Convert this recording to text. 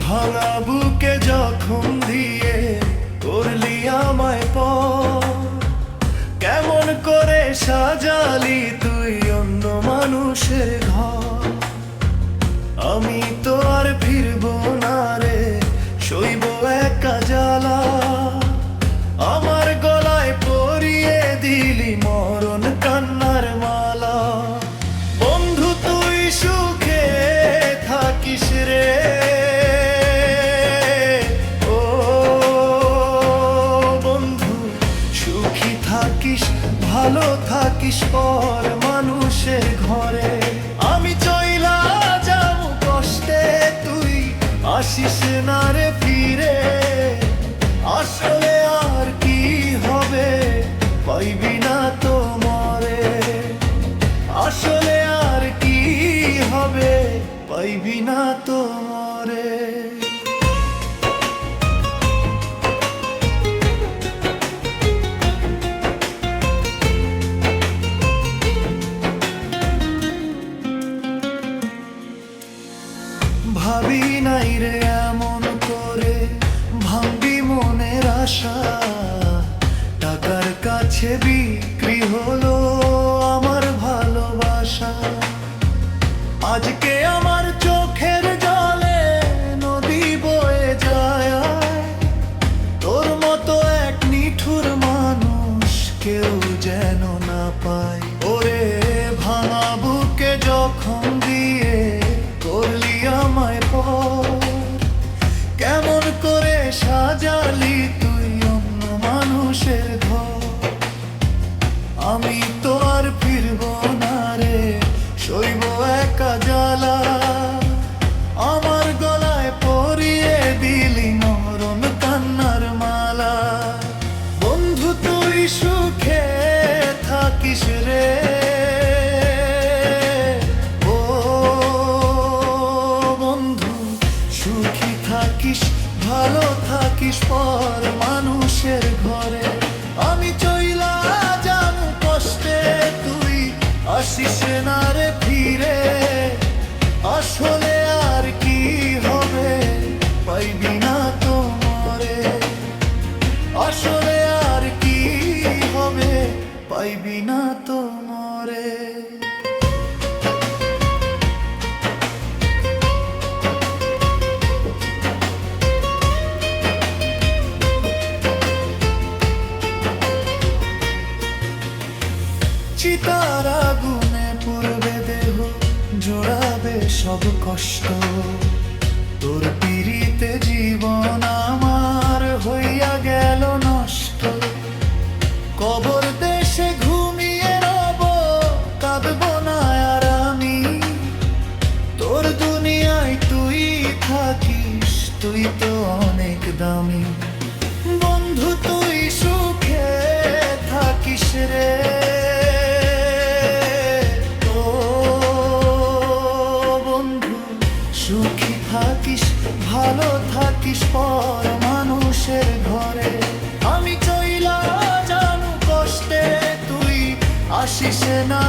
ভাঙা বুকে জখম দিয়ে করলি আমায় পর, কেমন করে সাজালি তুই অন্য মানুষের ঘর। আমি তো আর ফিরবো না রে, সইব একা জ্বালা। আমার গলায় পরিয়ে দিলি মরণ কান্নার মালা। বন্ধু তুই সুখে থাকিস রে, ও বন্ধু সুখী থাকিস, ভালো থাকিস পর মানুষের ঘরে। আমি চইলা যাবো কষ্টে, তুই আসিস না রে ফিরে। আসলে আর কি হবে, পাইবি না তো মরে। আসলে আর কি হবে, পাইবি না তো মরে। ভাবি নাই রে এমন করে ভাঙবি মনের আশা। টাকার কাছে বিক্রি হলো আমার ভালোবাসা। আজকে আমার চোখের জলে নদী বয়ে যায়। তোর মতো এক নিঠুর মানুষ কেউ যেন না পায়। ওরে ভাঙা বুকে জখম দিয়ে করলি আমায় পর, কেমন করে সাজালি তুই অন্য মানুষের ঘর। আমি তো আর ফিরবো না রে, সইব একা জ্বালা। আমার গলায় পরিয়ে দিলি মরণ কান্নার মালা। বন্ধু তুই সুখে থাকিস রে, ও বন্ধু সুখী থাকিস, ভালো থাকিস পর মানুষের ঘরে। আমি চইলা যাবো কষ্টে, তুই আসিস না রে ফিরে। আসলে আর কি হবে, পাইবি না তো মরে। আসলে আর কি হবে, পাইবি না তো মরে। চিতার আগুনে পুড়বে দেহ, জোড়াবে সব কষ্ট। তোর পিড়িতে জীবন আমার হইয়া গেল নষ্ট। কবর দেশে ঘুমিয়ে রব, কাঁদব না আর আমি। তোর দুনিয়ায় তুই থাকিস, তুই তো অনেক দামি। বন্ধু তুই সুখে থাকিস রে, সুখী থাকিস, ভালো থাকিস পর মানুষের ঘরে। আমি চইলা জানু কষ্টে, তুই আসিস না